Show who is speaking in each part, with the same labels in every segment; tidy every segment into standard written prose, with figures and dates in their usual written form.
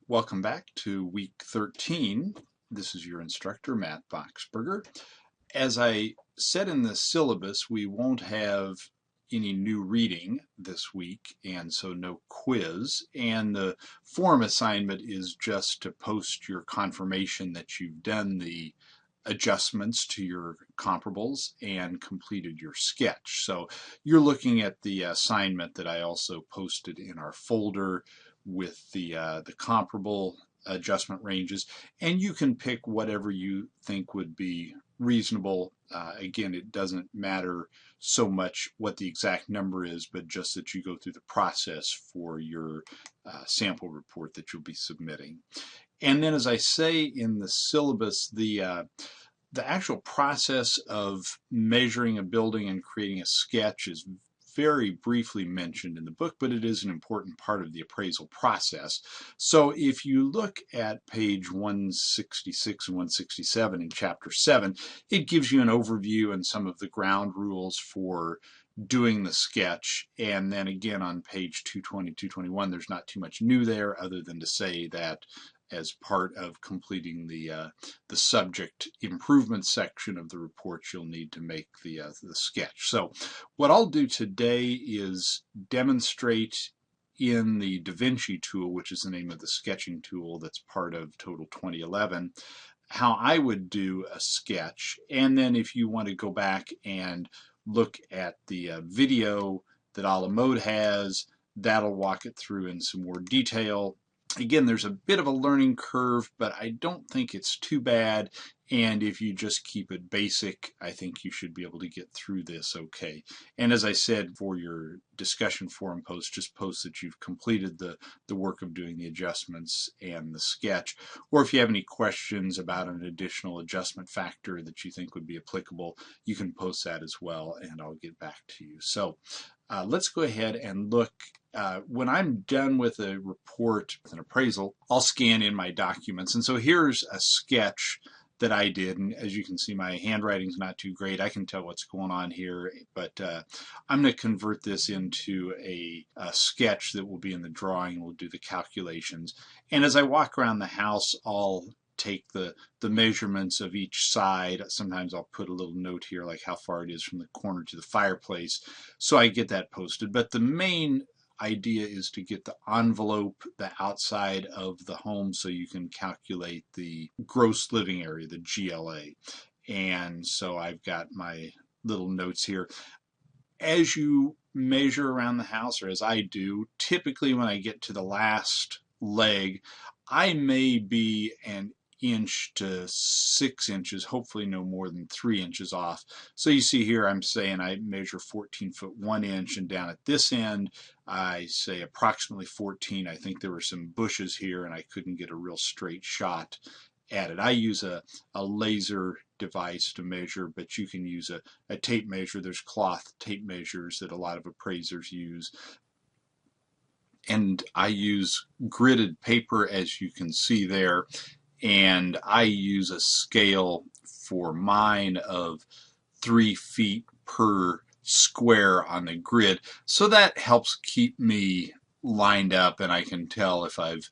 Speaker 1: Welcome back to week 13. This is your instructor, Matt Boxberger. As I said in the syllabus, we won't have any new reading this week, and so no quiz. And the form assignment is just to post your confirmation that you've done the adjustments to your comparables and completed your sketch. So you're looking at the assignment that I also posted in our folder with the comparable adjustment ranges, and you can pick whatever you think would be reasonable. Again, it doesn't matter so much what the exact number is, but just that you go through the process for your sample report that you'll be submitting. And then, as I say in the syllabus, the actual process of measuring a building and creating a sketch is very briefly mentioned in the book, but it is an important part of the appraisal process. So if you look at page 166 and 167 in chapter 7, it gives you an overview and some of the ground rules for doing the sketch. And then again on page 220, 221, there's not too much new there other than to say that as part of completing the subject improvement section of the report, you'll need to make the sketch. So what I'll do today is demonstrate in the DaVinci tool, which is the name of the sketching tool that's part of Total 2011, how I would do a sketch. And then if you want to go back and look at the video that a la mode has, that'll walk it through in some more detail. Again, there's a bit of a learning curve, but I don't think it's too bad. And if you just keep it basic, I think you should be able to get through this okay. And as I said, for your discussion forum post, just post that you've completed the work of doing the adjustments and the sketch. Or if you have any questions about an additional adjustment factor that you think would be applicable, you can post that as well, and I'll get back to you. So let's go ahead and look. When I'm done with a report, with an appraisal, I'll scan in my documents. And so here's a sketch that I did. And as you can see, my handwriting's not too great. I can tell what's going on here, but I'm going to convert this into a sketch that will be in the drawing. We'll do the calculations. And as I walk around the house, I'll take the measurements of each side. Sometimes I'll put a little note here like how far it is from the corner to the fireplace, so I get that posted. But the main idea is to get the envelope, the outside of the home, so you can calculate the gross living area, the GLA. And so I've got my little notes here. As you measure around the house, or as I do, typically when I get to the last leg, I may be an inch to 6 inches, hopefully no more than 3 inches off. So you see here I'm saying I measure 14 foot 1 inch, and down at this end I say approximately 14. I think there were some bushes here and I couldn't get a real straight shot at it. I use a laser device to measure, but you can use a tape measure. There's cloth tape measures that a lot of appraisers use. And I use gridded paper, as you can see there, and I use a scale for mine of 3 feet per square on the grid. So that helps keep me lined up, and I can tell if I've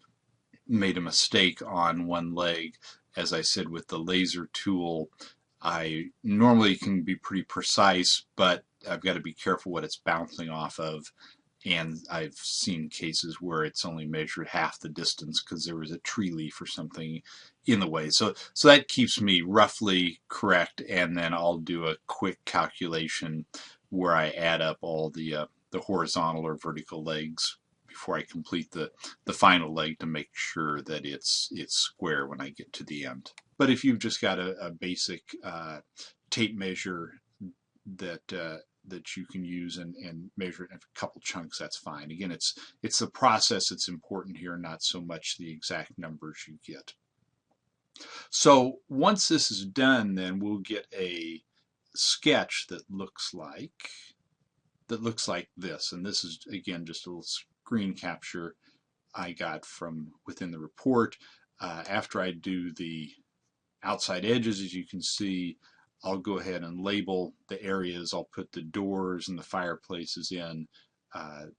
Speaker 1: made a mistake on one leg. As I said, with the laser tool, I normally can be pretty precise, but I've got to be careful what it's bouncing off of. And I've seen cases where it's only measured half the distance because there was a tree leaf or something in the way. So that keeps me roughly correct, and then I'll do a quick calculation where I add up all the horizontal or vertical legs before I complete the final leg to make sure that it's square when I get to the end. But if you've just got a basic tape measure that you can use and measure it in a couple chunks, that's fine. Again, it's the process that's important here, not so much the exact numbers you get. So once this is done, then we'll get a sketch that looks like this. And this is, again, just a little screen capture I got from within the report. After I do the outside edges, as you can see, I'll go ahead and label the areas. I'll put the doors and the fireplaces in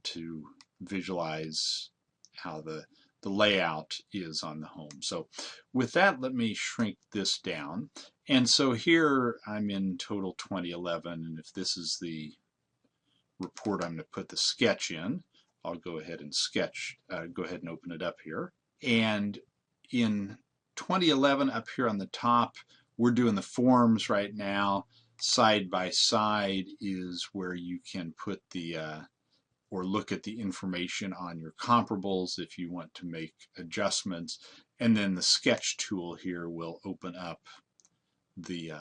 Speaker 1: to visualize how the the layout is on the home. So with that, let me shrink this down. And so here I'm in total 2011, and if this is the report I'm going to put the sketch in, I'll go ahead and go ahead and open it up here. And in 2011 up here on the top, we're doing the forms right now. Side by side is where you can put the or look at the information on your comparables if you want to make adjustments. And then the sketch tool here will open up the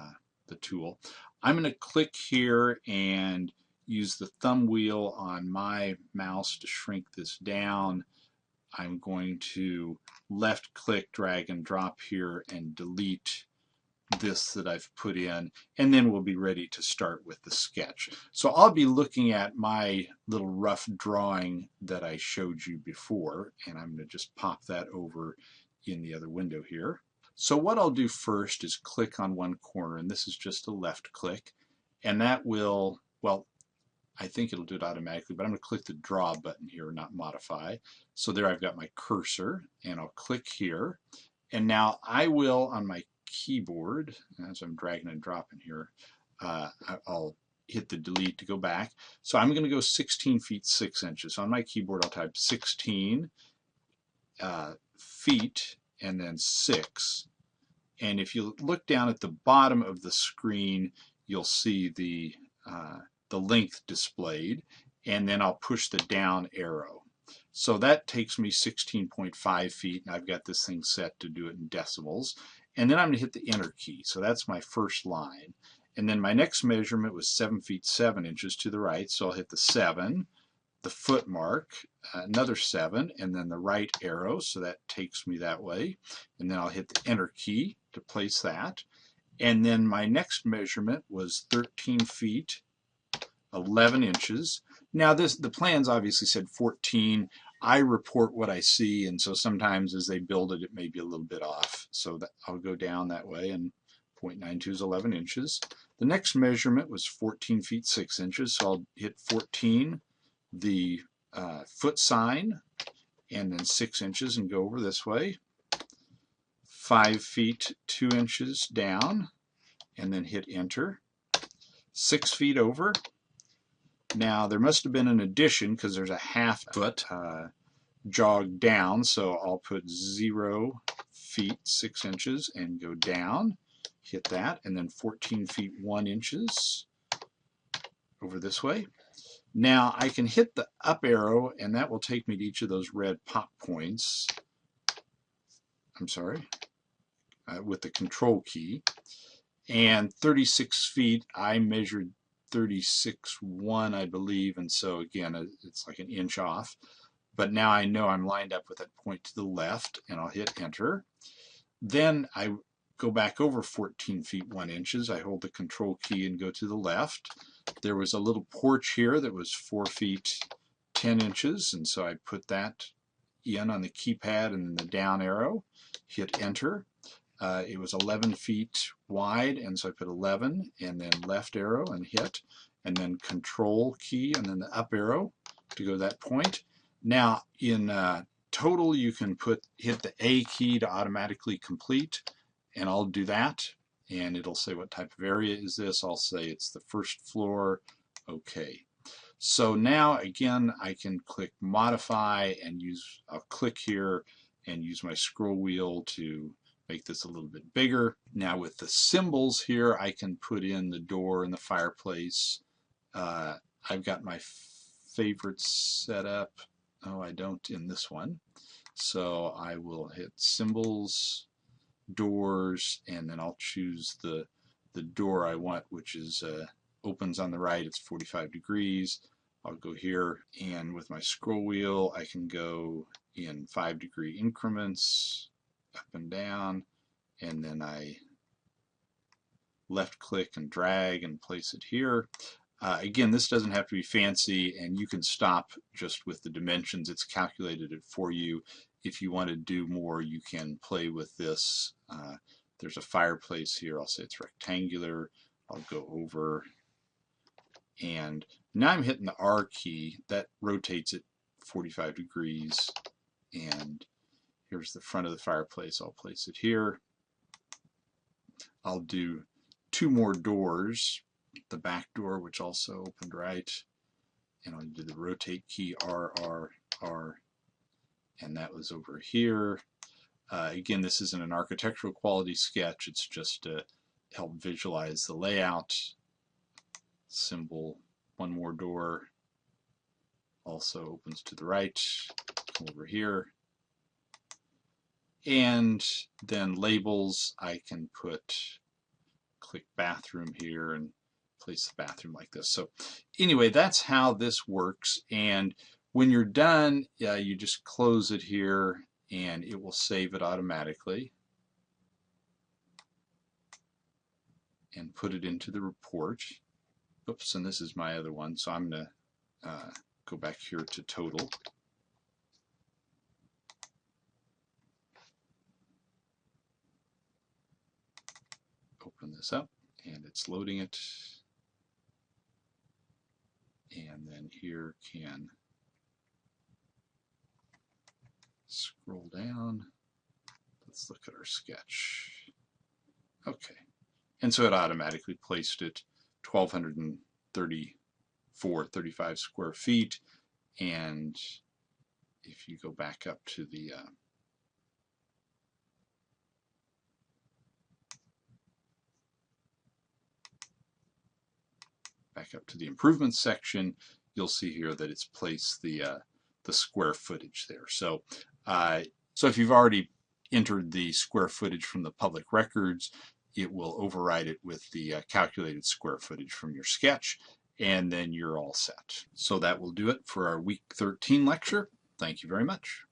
Speaker 1: tool. I'm going to click here and use the thumb wheel on my mouse to shrink this down. I'm going to left click, drag and drop here and delete this that I've put in, and then we'll be ready to start with the sketch. So I'll be looking at my little rough drawing that I showed you before, and I'm going to just pop that over in the other window here. So what I'll do first is click on one corner, and this is just a left click, and that will, well, I think it'll do it automatically, but I'm going to click the draw button here, not modify. So there I've got my cursor, and I'll click here, and now I will, on my keyboard, as I'm dragging and dropping here, I'll hit the delete to go back. So I'm going to go 16 feet 6 inches. So on my keyboard I'll type 16 feet and then 6. And if you look down at the bottom of the screen, you'll see the length displayed, and then I'll push the down arrow. So that takes me 16.5 feet, and I've got this thing set to do it in decimals. And then I'm going to hit the enter key. So that's my first line. And then my next measurement was 7 feet 7 inches to the right. So I'll hit the 7, the foot mark, another 7, and then the right arrow. So that takes me that way. And then I'll hit the enter key to place that. And then my next measurement was 13 feet 11 inches. Now the plans obviously said 14. I report what I see, and so sometimes as they build it, it may be a little bit off. So I'll go down that way, and 0.92 is 11 inches. The next measurement was 14 feet 6 inches, so I'll hit 14, the foot sign, and then 6 inches and go over this way. 5 feet 2 inches down, and then hit enter. 6 feet over. Now there must have been an addition because there's a half foot jog down, so I'll put 0 feet 6 inches and go down, hit that, and then 14 feet 1 inches over this way. Now I can hit the up arrow, and that will take me to each of those red pop points. I'm sorry, with the control key. And 36 feet, I measured 36.1, I believe, and so again it's like an inch off. But now I know I'm lined up with that point to the left, and I'll hit enter. Then I go back over 14 feet 1 inches. I hold the control key and go to the left. There was a little porch here that was 4 feet 10 inches, and so I put that in on the keypad and the down arrow, hit enter. It was 11 feet wide, and so I put 11, and then left arrow and hit, and then control key and then the up arrow to go to that point. Now in total you can hit the A key to automatically complete, and I'll do that, and it'll say what type of area is this. I'll say it's the first floor. Okay. So now again I can click modify and I'll click here and use my scroll wheel to make this a little bit bigger. Now with the symbols here, I can put in the door and the fireplace. I've got my favorites set up. Oh, I don't in this one. So I will hit symbols, doors, and then I'll choose the door I want, which is opens on the right. It's 45 degrees. I'll go here, and with my scroll wheel, I can go in 5-degree increments, up and down, and then I left click and drag and place it here. Again, this doesn't have to be fancy, and you can stop just with the dimensions. It's calculated it for you. If you want to do more, you can play with this. There's a fireplace here. I'll say it's rectangular. I'll go over, and now I'm hitting the R key. That rotates it 45 degrees, and Here's the front of the fireplace. I'll place it here. I'll do 2 more doors. The back door, which also opened right, and I'll do the rotate key R, R, R, and that was over here. Again, this isn't an architectural quality sketch, it's just to help visualize the layout. Symbol, 1 more door, also opens to the right, come over here. And then labels, I can click bathroom here and place the bathroom like this. So anyway, that's how this works. And when you're done, you just close it here and it will save it automatically and put it into the report. Oops, and this is my other one, so I'm going to go back here to total. Open this up, and it's loading it. And then here can scroll down. Let's look at our sketch. Okay, and so it automatically placed it 1,235 square feet. And if you go back up to the improvements section, you'll see here that it's placed the square footage there. So so if you've already entered the square footage from the public records, it will override it with the calculated square footage from your sketch, and then you're all set. So that will do it for our week 13 lecture. Thank you very much.